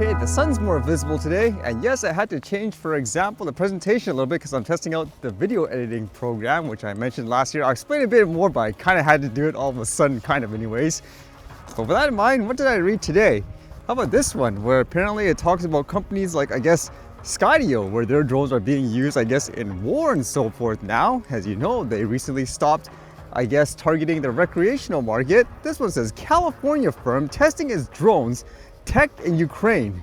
Okay, the sun's more visible today, and yes, I had to change, for example, the presentation a little bit because I'm testing out the video editing program, which I mentioned last year. I'll explain a bit more, but I kind of had to do it all of a sudden, kind of anyways. But with that in mind, what did I read today? How about this one, where apparently it talks about companies like, I guess, Skydio, where their drones are being used, I guess, in war and so forth now. As you know, they recently stopped, I guess, targeting the recreational market. This one says, California firm testing its drones tech in Ukraine.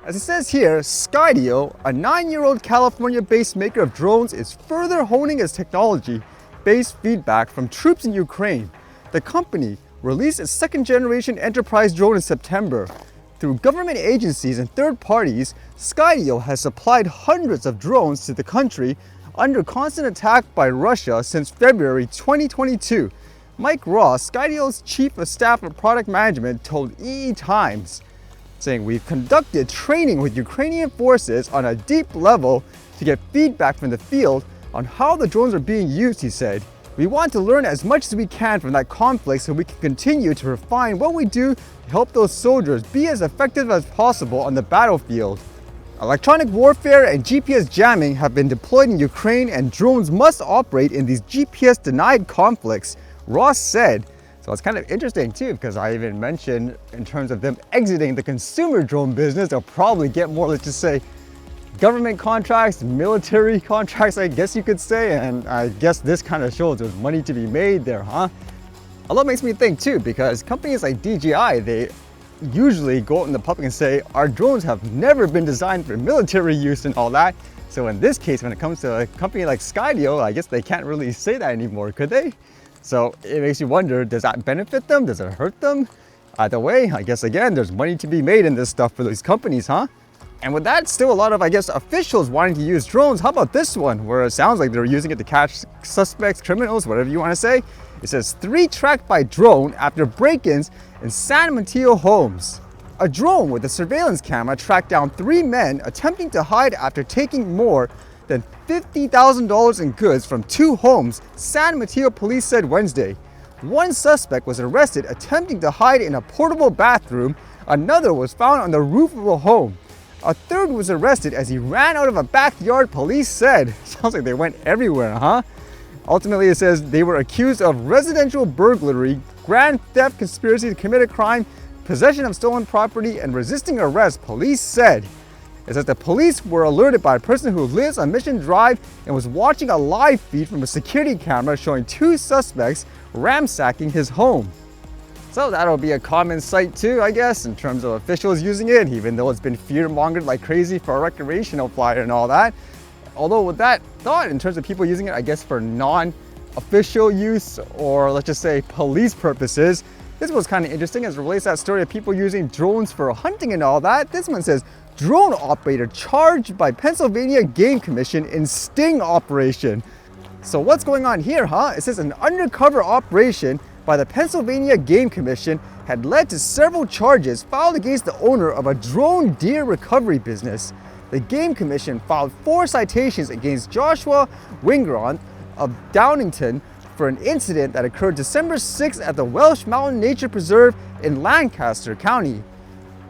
As it says here, Skydio, a 9-year-old California-based maker of drones, is further honing its technology-based feedback from troops in Ukraine. The company released its second-generation enterprise drone in September. Through government agencies and third parties, Skydio has supplied hundreds of drones to the country under constant attack by Russia since February 2022. Mike Ross, Skydio's chief of staff of product management, told EE Times, saying, "We've conducted training with Ukrainian forces on a deep level to get feedback from the field on how the drones are being used," he said. "We want to learn as much as we can from that conflict so we can continue to refine what we do to help those soldiers be as effective as possible on the battlefield." Electronic warfare and GPS jamming have been deployed in Ukraine, and drones must operate in these GPS-denied conflicts, Ross said. So it's kind of interesting too, because I even mentioned in terms of them exiting the consumer drone business, they'll probably get more, let's just say, government contracts, military contracts, I guess you could say. And I guess this kind of shows there's money to be made there, huh? Although it makes me think too, because companies like DJI, they usually go out in the public and say, our drones have never been designed for military use and all that. So in this case, when it comes to a company like Skydio, I guess they can't really say that anymore, could they? So it makes you wonder, does that benefit them? Does it hurt them? Either way, I guess again, there's money to be made in this stuff for these companies, huh? And with that, still a lot of, I guess, officials wanting to use drones. How about this one, where it sounds like they're using it to catch suspects, criminals, whatever you want to say. It says, 3 tracked by drone after break-ins in San Mateo homes. A drone with a surveillance camera tracked down 3 men attempting to hide after taking more than $50,000 in goods from 2 homes, San Mateo police said Wednesday. One suspect was arrested attempting to hide in a portable bathroom. Another was found on the roof of a home. A third was arrested as he ran out of a backyard, police said. Sounds like they went everywhere, huh? Ultimately, it says they were accused of residential burglary, grand theft, conspiracy to commit a crime, possession of stolen property, and resisting arrest, police said. It says the police were alerted by a person who lives on Mission Drive and was watching a live feed from a security camera showing 2 suspects ransacking his home. So that'll be a common sight too, I guess, in terms of officials using it, even though it's been fear-mongered like crazy for a recreational flyer and all that. Although with that thought, in terms of people using it, I guess for non-official use, or let's just say police purposes, this was kind of interesting as it relates to that story of people using drones for hunting and all that. This one says, drone operator charged by Pennsylvania Game Commission in sting operation. So what's going on here, huh? It says an undercover operation by the Pennsylvania Game Commission had led to several charges filed against the owner of a drone deer recovery business. The Game Commission filed 4 citations against Joshua Wingroth of Downingtown for an incident that occurred December 6th at the Welsh Mountain Nature Preserve in Lancaster County.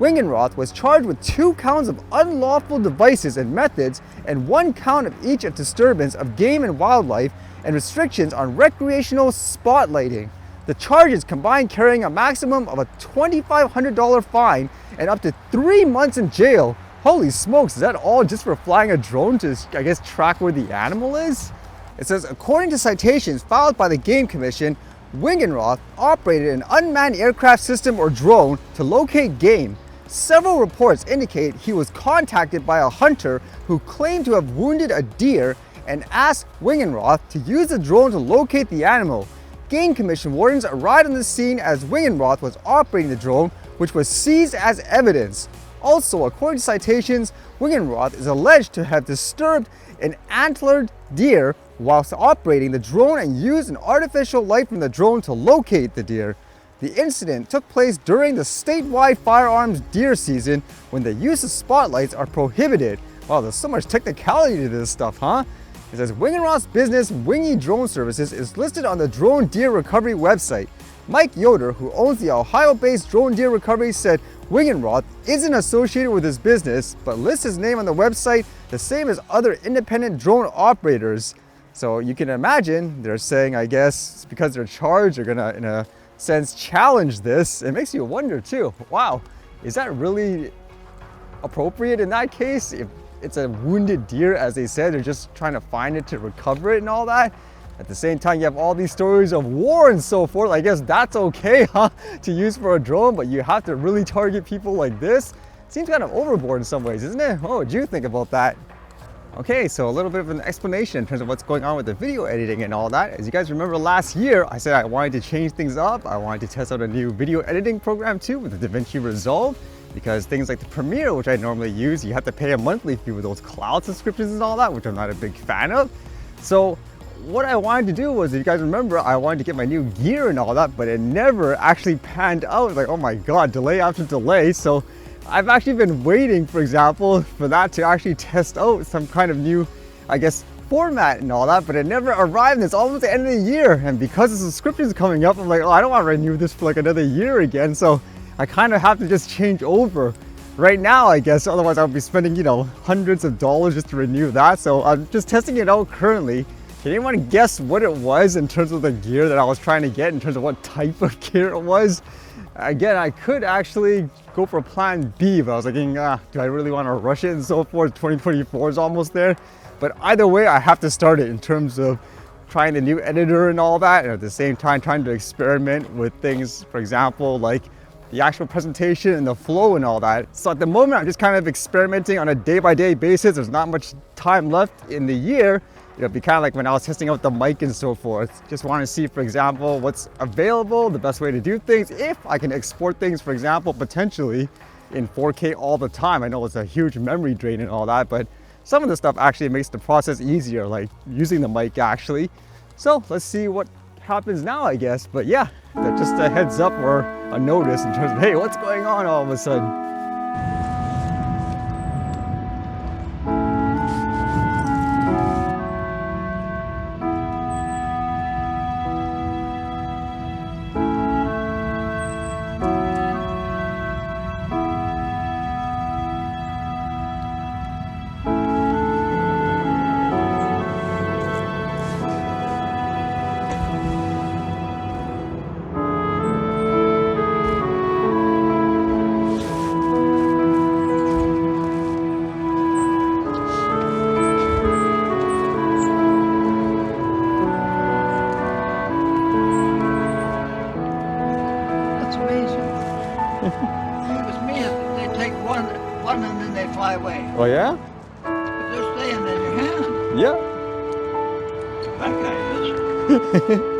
Wingenroth was charged with 2 counts of unlawful devices and methods and 1 count of each of disturbance of game and wildlife and restrictions on recreational spotlighting. The charges combined carrying a maximum of a $2,500 fine and up to 3 months in jail. Holy smokes, is that all just for flying a drone to, I guess, track where the animal is? It says, according to citations filed by the Game Commission, Wingenroth operated an unmanned aircraft system or drone to locate game. Several reports indicate he was contacted by a hunter who claimed to have wounded a deer and asked Wingenroth to use the drone to locate the animal. Game Commission wardens arrived on the scene as Wingenroth was operating the drone, which was seized as evidence. Also, according to citations, Wingenroth is alleged to have disturbed an antlered deer whilst operating the drone and used an artificial light from the drone to locate the deer. The incident took place during the statewide firearms deer season when the use of spotlights are prohibited. Wow, there's so much technicality to this stuff, huh? It says Wingenroth's business, Wingy Drone Services, is listed on the Drone Deer Recovery website. Mike Yoder, who owns the Ohio-based Drone Deer Recovery, said Wiggenroth isn't associated with his business, but lists his name on the website the same as other independent drone operators. So you can imagine they're saying, I guess, because they're charged, they're gonna, in a sense, challenge this. It makes you wonder too, wow, is that really appropriate in that case? If it's a wounded deer, as they said, they're just trying to find it to recover it and all that. At the same time, you have all these stories of war and so forth. I guess that's okay, huh, to use for a drone, but you have to really target people like this? Seems kind of overboard in some ways, isn't it? What would you think about that? Okay, so a little bit of an explanation in terms of what's going on with the video editing and all that. As you guys remember last year, I said I wanted to change things up. I wanted to test out a new video editing program too with the Davinci Resolve, because things like the Premiere, which I normally use, you have to pay a monthly fee with those cloud subscriptions and all that, which I'm not a big fan of. So what I wanted to do was, if you guys remember, I wanted to get my new gear and all that, but it never actually panned out. Like, oh my God, delay after delay. So I've actually been waiting, for example, for that to actually test out some kind of new, I guess, format and all that, but it never arrived. And it's almost the end of the year. And because the subscription's coming up, I'm like, oh, I don't want to renew this for like another year again. So I kind of have to just change over right now, I guess. Otherwise I'll be spending, you know, hundreds of dollars just to renew that. So I'm just testing it out currently. Can anyone guess what it was in terms of the gear that I was trying to get, in terms of what type of gear it was? Again, I could actually go for plan B, but I was thinking, do I really want to rush it and so forth? 2024 is almost there. But either way, I have to start it in terms of trying the new editor and all that, and at the same time trying to experiment with things, for example, like the actual presentation and the flow and all that. So at the moment, I'm just kind of experimenting on a day-by-day basis. There's not much time left in the year. It'll be kind of like when I was testing out the mic and so forth. Just want to see, for example, what's available, the best way to do things. If I can export things, for example, potentially in 4K all the time. I know it's a huge memory drain and all that, but some of the stuff actually makes the process easier, like using the mic actually. So let's see what happens now, I guess. But yeah, that's just a heads up or a notice in terms of, hey, what's going on all of a sudden? One and then they fly away. Oh yeah? But they're staying in your hand. Yeah. That guy is.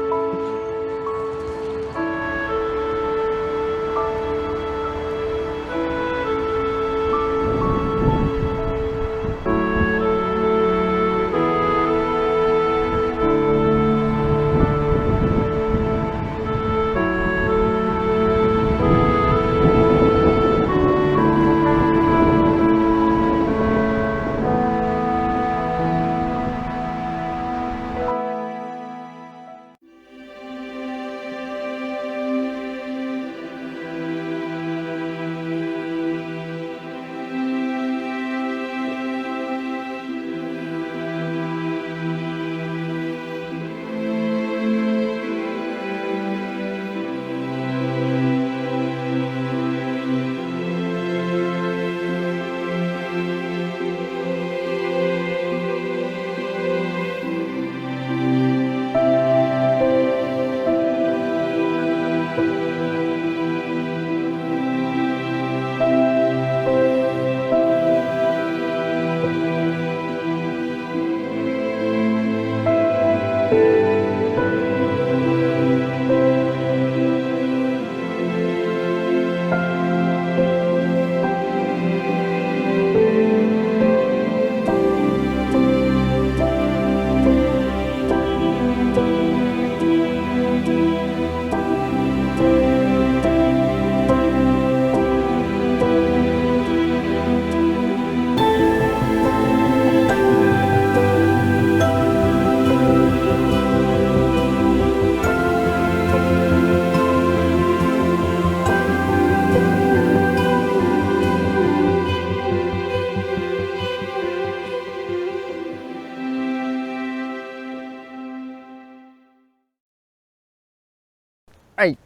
right.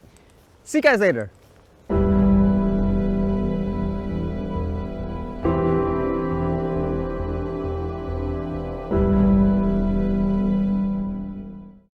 See you guys later.